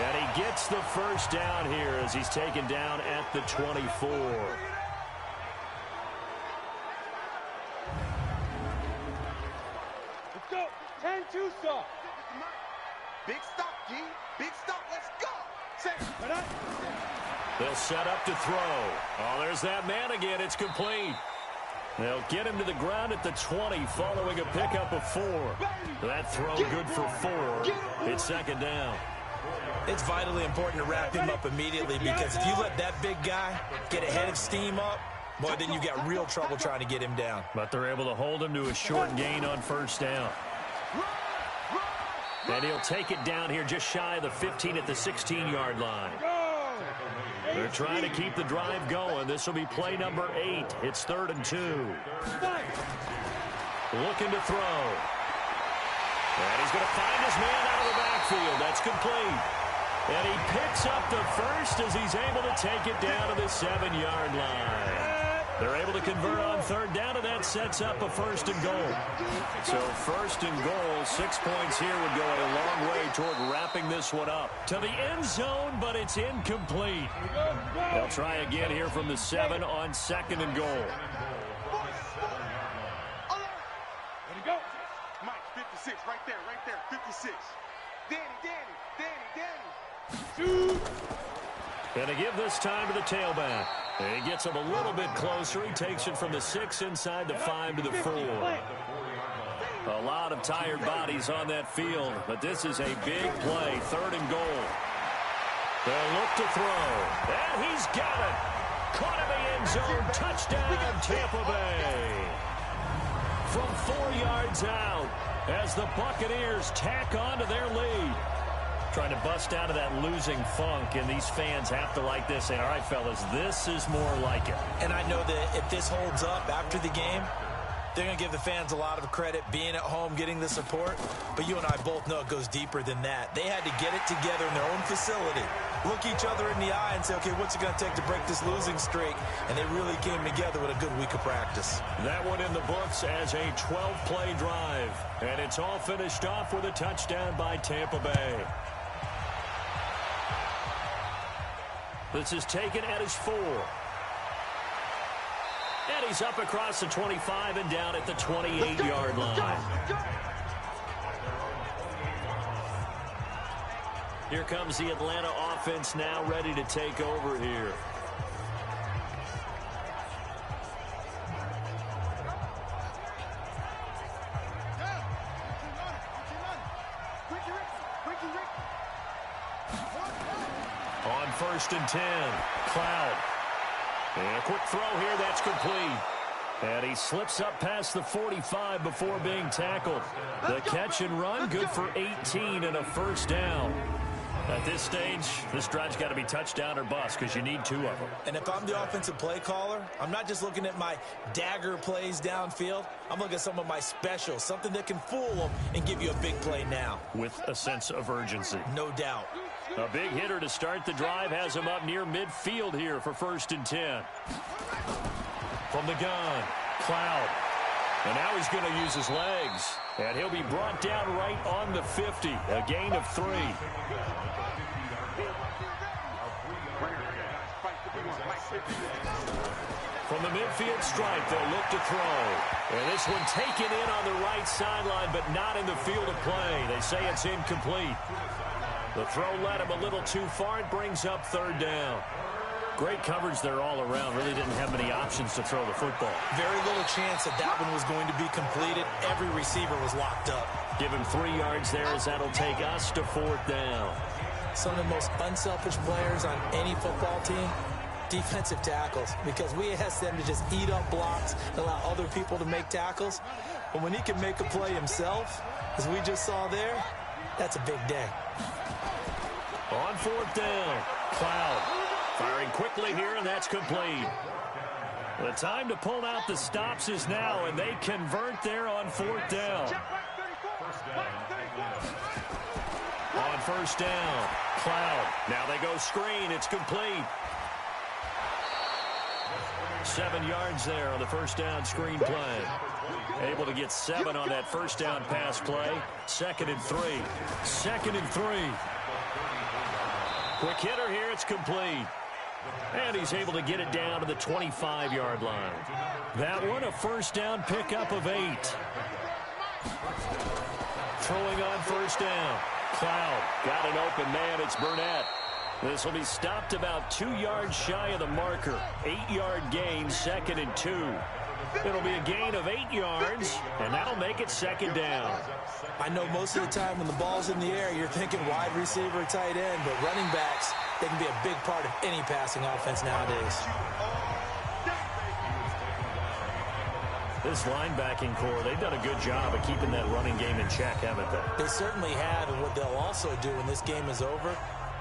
And he gets the first down here as he's taken down at the 24. Let's go. 10-2 stop. Big stop, G. Big stop. Let's go. They'll set up to throw. Oh, there's that man again. It's complete. They'll get him to the ground at the 20 following a pickup of 4. That throw good for 4. It's 2nd down. It's vitally important to wrap him up immediately because if you let that big guy get a head of steam up, boy, then you've got real trouble trying to get him down. But they're able to hold him to a short gain on first down. And he'll take it down here just shy of the 15 at the 16-yard line. They're trying to keep the drive going. This will be play number 8. It's 3rd and 2. Looking to throw. And he's going to find his man out of the backfield. That's complete. And he picks up the first as he's able to take it down to the 7-yard line. They're able to convert on 3rd down, and that sets up a 1st and goal. So 1st and goal, 6 points here would go a long way toward wrapping this one up. To the end zone, but it's incomplete. They'll try again here from the 7 on 2nd and goal. Let it go. Mike, 56, right there, 56. Danny. And to give this time to the tailback. He gets him a little bit closer. He takes it from the 6 inside the 5 to the 4. A lot of tired bodies on that field, but this is a big play. 3rd and goal. They'll look to throw. And he's got it. Caught in the end zone. Touchdown, Tampa Bay. From 4 yards out as the Buccaneers tack on to their lead. Trying to bust out of that losing funk, and these fans have to like this. Saying, all right, fellas, this is more like it. And I know that if this holds up after the game, they're going to give the fans a lot of credit, being at home, getting the support. But you and I both know it goes deeper than that. They had to get it together in their own facility, look each other in the eye and say, okay, what's it going to take to break this losing streak? And they really came together with a good week of practice. That one in the books as a 12-play drive. And it's all finished off with a touchdown by Tampa Bay. This is taken at his 4. And he's up across the 25 and down at the 28-yard line. Here comes the Atlanta offense now ready to take over here. On 1st and 10, Cloud. And a quick throw here, that's complete. And he slips up past the 45 before being tackled. The catch and run, good for 18 and a first down. At this stage, this drive's got to be touchdown or bust because you need 2 of them. And if I'm the offensive play caller, I'm not just looking at my dagger plays downfield. I'm looking at some of my specials, something that can fool them and give you a big play now. With a sense of urgency. No doubt. A big hitter to start the drive has him up near midfield here for 1st and 10. From the gun, Cloud. And now he's going to use his legs. And he'll be brought down right on the 50. A gain of 3. From the midfield stripe, they'll look to throw. And this one taken in on the right sideline, but not in the field of play. They say it's incomplete. The throw led him a little too far. It brings up 3rd down. Great coverage there all around. Really didn't have many options to throw the football. Very little chance that that one was going to be completed. Every receiver was locked up. Give him 3 yards there as that'll take us to 4th down. Some of the most unselfish players on any football team, defensive tackles, because we ask them to just eat up blocks and allow other people to make tackles. But when he can make a play himself, as we just saw there, that's a big day. On 4th down, Cloud firing quickly here, and that's complete. The time to pull out the stops is now, and they convert there on 4th down. On 1st down, Cloud. Now they go screen. It's complete. 7 yards there on the 1st down screen play. Able to get 7 on that 1st down pass play. 2nd and 3. 2nd and 3. Quick hitter here. It's complete. And he's able to get it down to the 25-yard line. That one, a 1st down pickup of 8. Throwing on 1st down. Cloud got an open man. It's Burnett. This will be stopped about 2 yards shy of the marker. 8-yard gain, 2nd and 2. It'll be a gain of 8 yards, and that'll make it 2nd down. I know most of the time when the ball's in the air, you're thinking wide receiver, tight end, but running backs, they can be a big part of any passing offense nowadays. This linebacking core, they've done a good job of keeping that running game in check, haven't they? They certainly have, and what they'll also do when this game is over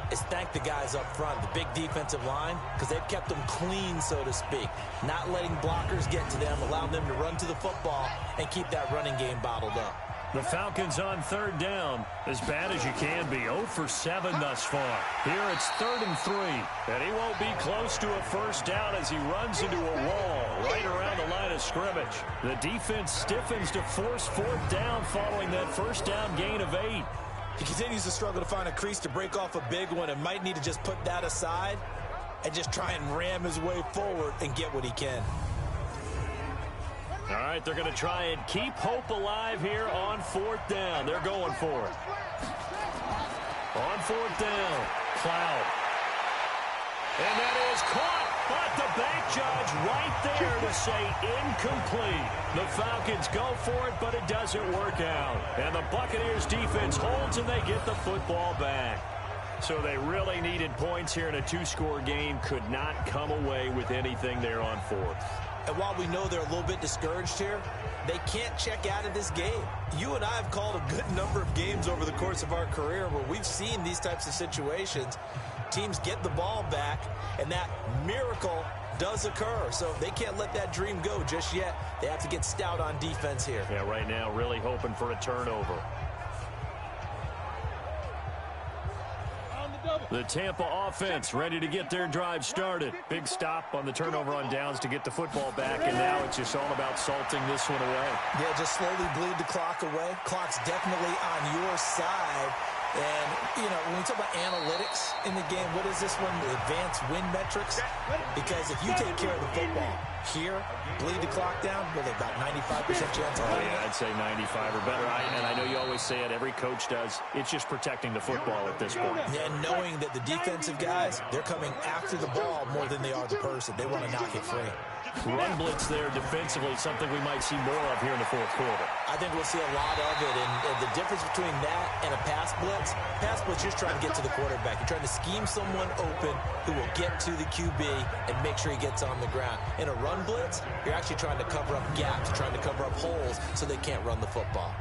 is thank the guys up front, the big defensive line, because they've kept them clean, so to speak. Not letting blockers get to them, allowing them to run to the football and keep that running game bottled up. The Falcons on 3rd down, as bad as you can be, 0 for 7 thus far. Here it's 3rd and 3, and he won't be close to a 1st down as he runs into a wall right around the line of scrimmage. The defense stiffens to force 4th down following that 1st down gain of 8. He continues to struggle to find a crease to break off a big one and might need to just put that aside and just try and ram his way forward and get what he can. All right, they're going to try and keep hope alive here on 4th down. They're going for it. On 4th down, Cloud. And that is caught, but the back judge right there to say incomplete. The Falcons go for it, but it doesn't work out. And the Buccaneers defense holds, and they get the football back. So they really needed points here in a two-score game. Could not come away with anything there on fourth. And while we know they're a little bit discouraged here, they can't check out of this game. You and I have called a good number of games over the course of our career where we've seen these types of situations. Teams get the ball back, and that miracle does occur. So they can't let that dream go just yet. They have to get stout on defense here. Yeah, right now really hoping for a turnover. The Tampa offense ready to get their drive started. Big stop on the turnover on downs to get the football back, and now it's just all about salting this one away. Yeah, just slowly bleed the clock away. Clock's definitely on your side. And, you know, when we talk about analytics in the game, what is this one? Advanced win metrics? Because if you take care of the football here, bleed the clock down, well, about 95% chance of winning. Yeah, I'd say 95 or better. And I know you always say it, every coach does. It's just protecting the football at this point. Yeah, and knowing that the defensive guys, they're coming after the ball more than they are the person. They want to knock it free. Run blitz there defensively, something we might see more of here in the fourth quarter. I think we'll see a lot of it, and the difference between that and a pass blitz just trying to get to the quarterback. You're trying to scheme someone open who will get to the QB and make sure he gets on the ground. In a run blitz, you're actually trying to cover up gaps, trying to cover up holes so they can't run the football.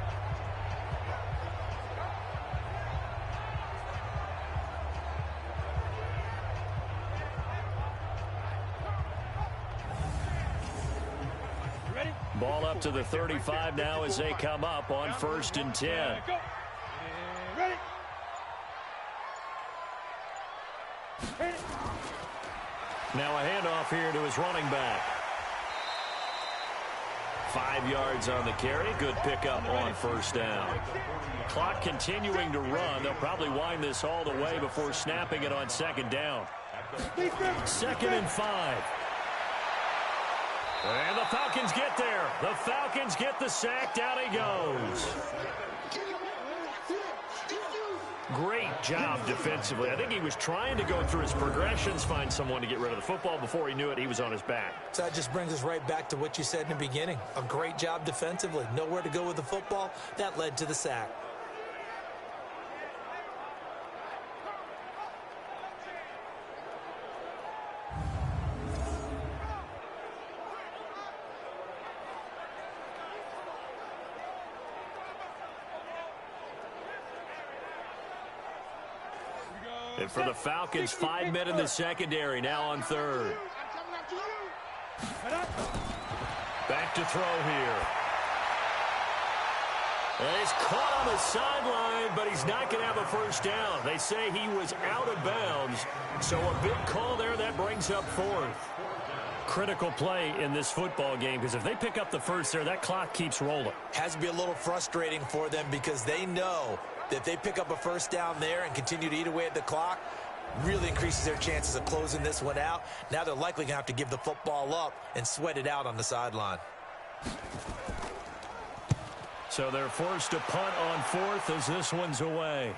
Ball up to the 35 now as they come up on 1st and 10. Now a handoff here to his running back. 5 yards on the carry. Good pickup on 1st down. Clock continuing to run. They'll probably wind this all the way before snapping it on 2nd down. 2nd and 5. And the Falcons get there. The Falcons get the sack. Down he goes. Great job defensively. I think he was trying to go through his progressions, find someone to get rid of the football. Before he knew it, he was on his back. So that just brings us right back to what you said in the beginning. A great job defensively. Nowhere to go with the football. That led to the sack. And for the Falcons, 5 men in the secondary, now on 3rd. Back to throw here. And he's caught on the sideline, but he's not going to have a 1st down. They say he was out of bounds, so a big call there. That brings up 4th. Critical play in this football game, because if they pick up the 1st there, that clock keeps rolling. Has to be a little frustrating for them because they know that if they pick up a 1st down there and continue to eat away at the clock, really increases their chances of closing this one out. Now they're likely going to have to give the football up and sweat it out on the sideline. So they're forced to punt on 4th as this one's away.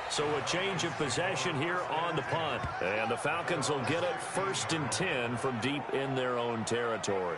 So a change of possession here on the punt. And the Falcons will get it 1st and 10 from deep in their own territory.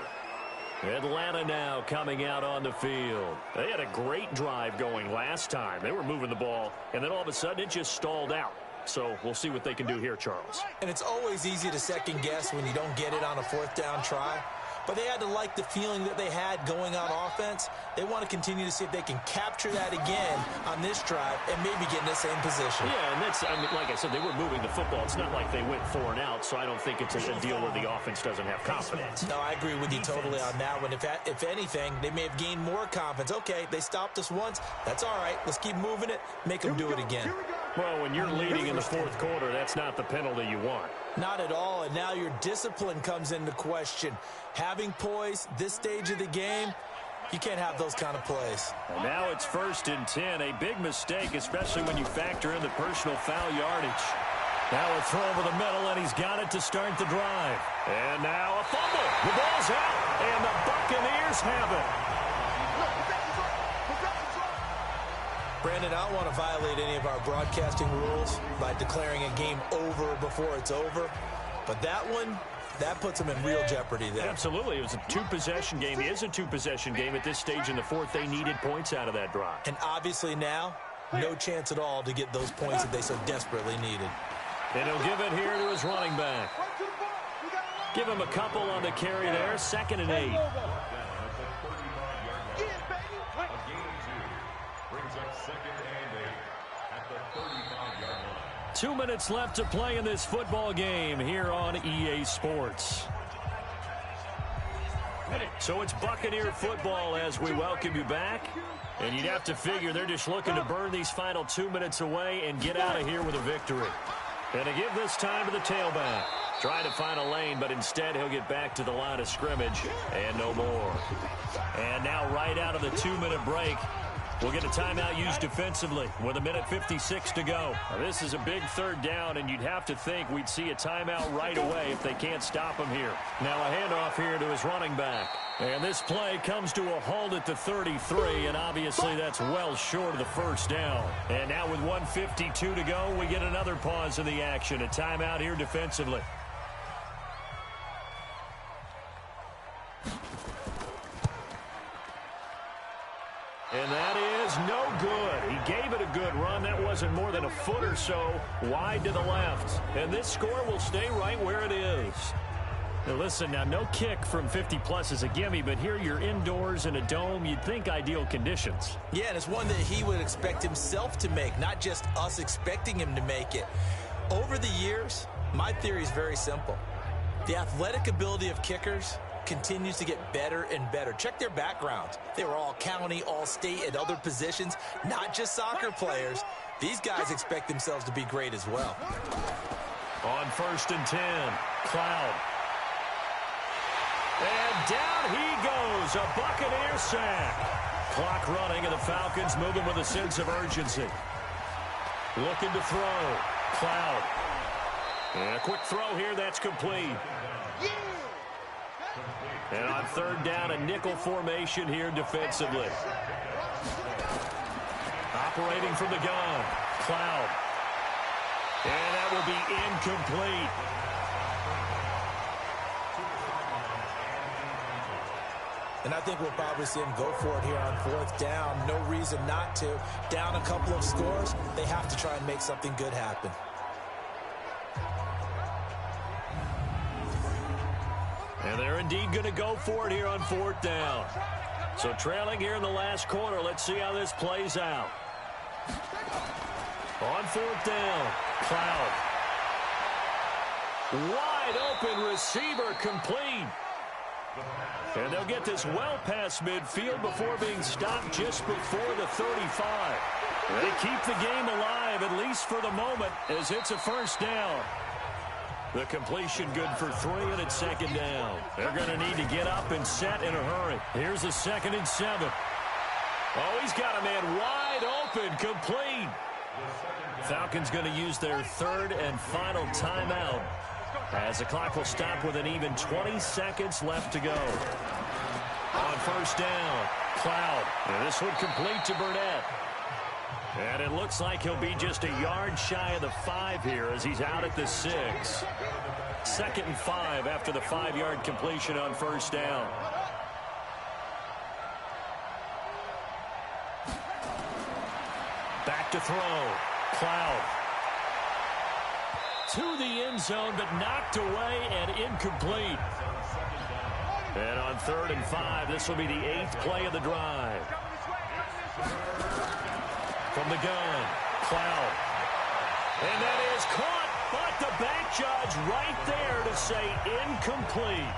Atlanta now coming out on the field. They had a great drive going last time. They were moving the ball, and then all of a sudden it just stalled out. So we'll see what they can do here, Charles. And it's always easy to second guess when you don't get it on a 4th down try. But they had to like the feeling that they had going on offense. They want to continue to see if they can capture that again on this drive and maybe get in the same position. Yeah, and that's, I mean, like I said, they were moving the football. It's not like they went 4 and out, so I don't think it's a deal where the offense doesn't have confidence. No, I agree with you totally on that one. If anything, they may have gained more confidence. Okay, they stopped us once. That's all right. Let's keep moving it. Make them do it again. Well, when you're leading in the 4th quarter, that's not the penalty you want. Not at all, and now your discipline comes into question. Having poise this stage of the game, you can't have those kind of plays. And now it's 1st and 10, a big mistake, especially when you factor in the personal foul yardage. Now a throw over the middle, and he's got it to start the drive. And now a fumble. The ball's out, and the Buccaneers have it. Brandon, I don't want to violate any of our broadcasting rules by declaring a game over before it's over. But that one, that puts them in real jeopardy there. Absolutely. It was a 2-possession game. It is a 2-possession game at this stage in the 4th. They needed points out of that drive. And obviously now, no chance at all to get those points that they so desperately needed. And he'll give it here to his running back. Give him a couple on the carry there, 2nd and 8. Brings up 2nd and 8 at the 35-yard line. 2 minutes left to play in this football game here on EA Sports. So it's Buccaneer football as we welcome you back. And you'd have to figure they're just looking to burn these final 2 minutes away and get out of here with a victory. And to give this time to the tailback. Trying to find a lane, but instead he'll get back to the line of scrimmage and no more. And now right out of the 2-minute break, we'll get a timeout used defensively with 1:56 to go. Now, this is a big 3rd down, and you'd have to think we'd see a timeout right away if they can't stop him here. Now a handoff here to his running back. And this play comes to a halt at the 33, and obviously that's well short of the 1st down. And now with 1:52 to go, we get another pause in the action. A timeout here defensively. And that is no good. He gave it a good run. That wasn't more than a foot or so wide to the left. And this score will stay right where it is. Now listen, now no kick from 50-plus is a gimme, but here you're indoors in a dome. You'd think ideal conditions. Yeah, and it's one that he would expect himself to make, not just us expecting him to make it. Over the years, my theory is very simple. The athletic ability of kickers continues to get better and better. Check their backgrounds. They were all county, all state, at other positions, not just soccer players. These guys expect themselves to be great as well. On 1st and 10, Cloud. And down he goes, a Buccaneer sack. Clock running, and the Falcons moving with a sense of urgency. Looking to throw. Cloud. And a quick throw here, that's complete. And on 3rd down, a nickel formation here defensively. Operating from the gun, Cloud. And that will be incomplete. And I think we'll probably see him go for it here on 4th down. No reason not to. Down a couple of scores, they have to try and make something good happen. And they're indeed going to go for it here on 4th down. So trailing here in the last quarter, let's see how this plays out. On 4th down, Cloud. Wide open receiver complete. And they'll get this well past midfield before being stopped just before the 35. They keep the game alive, at least for the moment, as it's a 1st down. The completion good for 3, and it's 2nd down. They're going to need to get up and set in a hurry. Here's a 2nd and 7. Oh, he's got a man wide open, complete. Falcons going to use their 3rd and final timeout, as the clock will stop with an even 20 seconds left to go. On 1st down, Cloud. And this one complete to Burnett. And it looks like he'll be just a yard shy of the 5 here as he's out at the 6. 2nd and 5 after the 5-yard completion on 1st down. Back to throw. Cloud. To the end zone, but knocked away and incomplete. And on 3rd and 5, this will be the 8th play of the drive. From the gun, Cloud. And that is caught, but the back judge right there to say incomplete.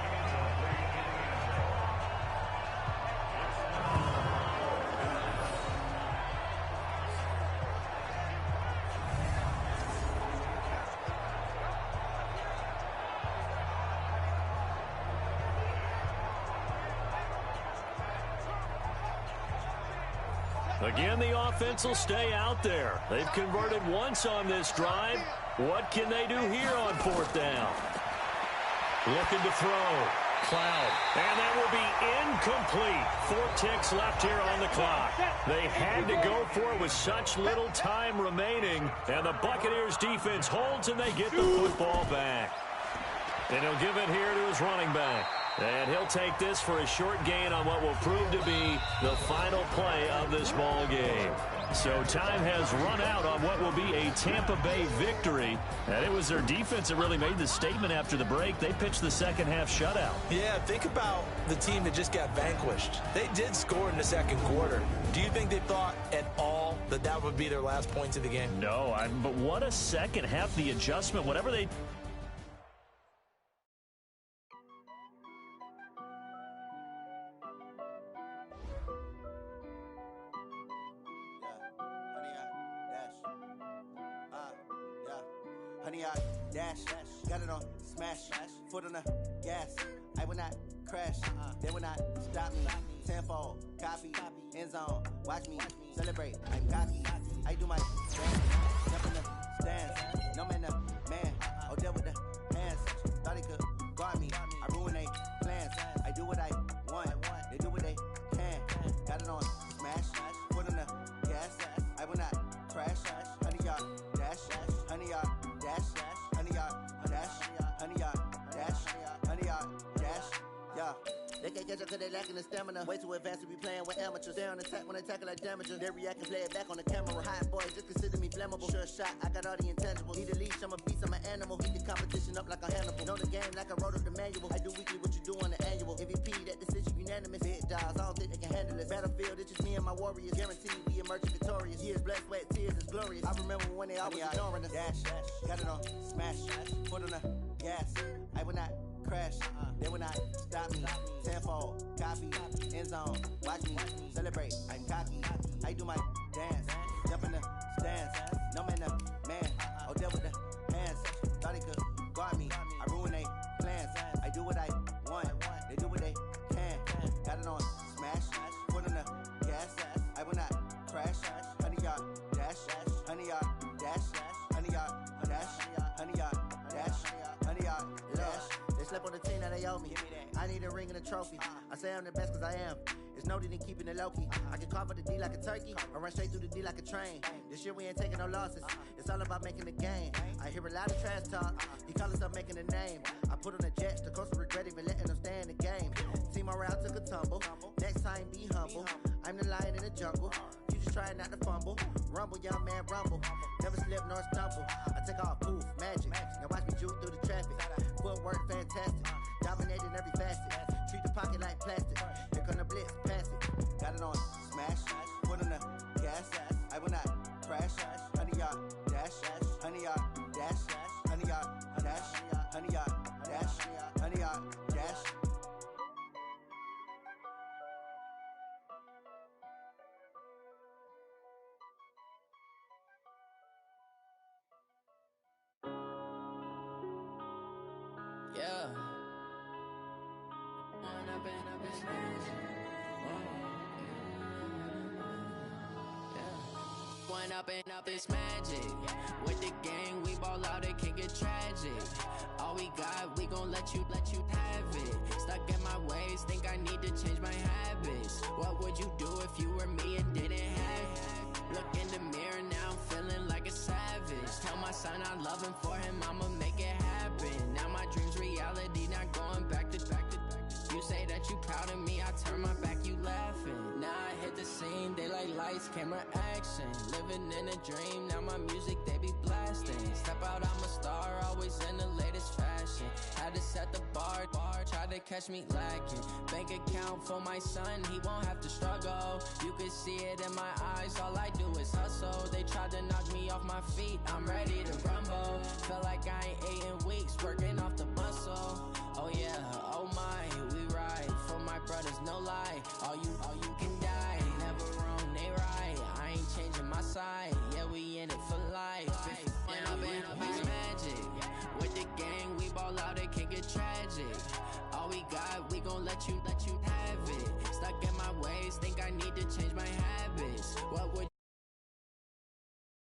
Again, the offense will stay out there. They've converted once on this drive. What can they do here on 4th down? Looking to throw. Cloud. And that will be incomplete. 4 ticks left here on the clock. They had to go for it with such little time remaining. And the Buccaneers defense holds, and they get the football back. And he'll give it here to his running back. And he'll take this for a short gain on what will prove to be the final play of this ball game. So time has run out on what will be a Tampa Bay victory. And it was their defense that really made the statement after the break. They pitched the second half shutout. Yeah, think about the team that just got vanquished. They did score in the second quarter. Do you think they thought at all that that would be their last points of the game? No, but what a second half, the adjustment, whatever they... Honey, I dash, got it on smash, foot on the gas. I will not crash, they will not stop me. Tenfold, copy, end zone, watch me celebrate. I'm cocky, I do my dance, jump in the stands. No man, man, oh, deal with the hands. Thought he could guard me, I ruin they plans. I do what I want, they do what they can. Got it on smash, foot on the gas. I will not crash, honey, y'all dash, honey, y'all dash, honey, y'all dash, honey, y'all dash, honey, y'all dash, yeah. They can't catch up cause they lacking the stamina. Way too advanced to be playing with amateurs. Stay on attack when they tackle like damager. They react and play it back on the camera. Hot boy, just consider me flammable. Sure shot, I got all the intangibles. Need a leash, I'm a beast, I'm an animal. Heat the competition up like a Hannibal. Know the game like I wrote up the manual. I do weekly what you do on the annual. MVP, that decision unanimous. Big dogs, I don't think they can handle it. Battlefield, it's just me and my warriors. Guaranteed we emerging victorious. Years, blood, sweat, tears, it's glorious. I remember when they always ignoring us. Dash, got it on smash, foot on the gas. I will not crash, they will not stop me. Tenfold, copy, end zone, watch me celebrate. I'm cocky, I do my dance, jump in the stands. No man, man, oh, deal with the hands. Thought he could guard me, I ruin they plans. I do what I want, they do what they can. Got it on smash, foot on the gas. I will not crash, honey, y'all dash, honey, y'all dash, honey, y'all dash, honey, y'all dash, honey, y'all dash. Slept on the team that they owe me. I need a ring and a trophy. I say I'm the best cause I am. It's no need in keeping it low-key. I can carve up the D like a turkey or run straight through the D like a train. This year we ain't taking no losses. It's all about making the game. I hear a lot of trash talk. He call us up making a name. I put on the Jets. The coach will regret even letting them stay in the game. Team morale took a tumble. Next time be humble. I'm the lion in the jungle. You just try not to fumble. Rumble, young man, rumble. Never slip nor stumble. I take off, poof, magic. Now watch me juke through the traffic. Footwork fantastic. Dominating every facet. Treat the pocket like plastic. Here come the blitz, pass it. Got it on smash. Foot on the gas. I will not crash. Honey, y'all dash. Honey, y'all dash. Honey, y'all dash. Honey, y'all dash. Honey, y'all dash. Yeah. One up and up is magic. With the gang, we ball out, it can get tragic. All we got, we gon' let you have it. Stuck in my ways, think I need to change my habits. What would you do if you were me and didn't have it? Look in the mirror now, I'm feeling like a savage. Tell my son I love him, for him I'ma make it happen. Now my dream's reality, not going back to. You say that you proud of me, I turn my back, you laughing. Now I hit the scene, daylight lights, camera action. Living in a dream, now my music, they be blasting. Step out, I'm a star, always in the latest fashion. Had to set the bar, try to catch me lacking. Bank account for my son, he won't have to struggle. You can see it in my eyes, all I do is hustle. They tried to knock me off my feet, I'm ready to rumble. Felt like I ain't ate in weeks, working off the muscle. Oh yeah, oh my, we ride for my brothers, no lie. All you can die, never wrong, they right. I ain't changing my side, yeah, we in it for life. When up and up is magic. With the gang, we ball out, it can get tragic. All we got, we gon' let you have it. Stuck in my ways, think I need to change my habits. What would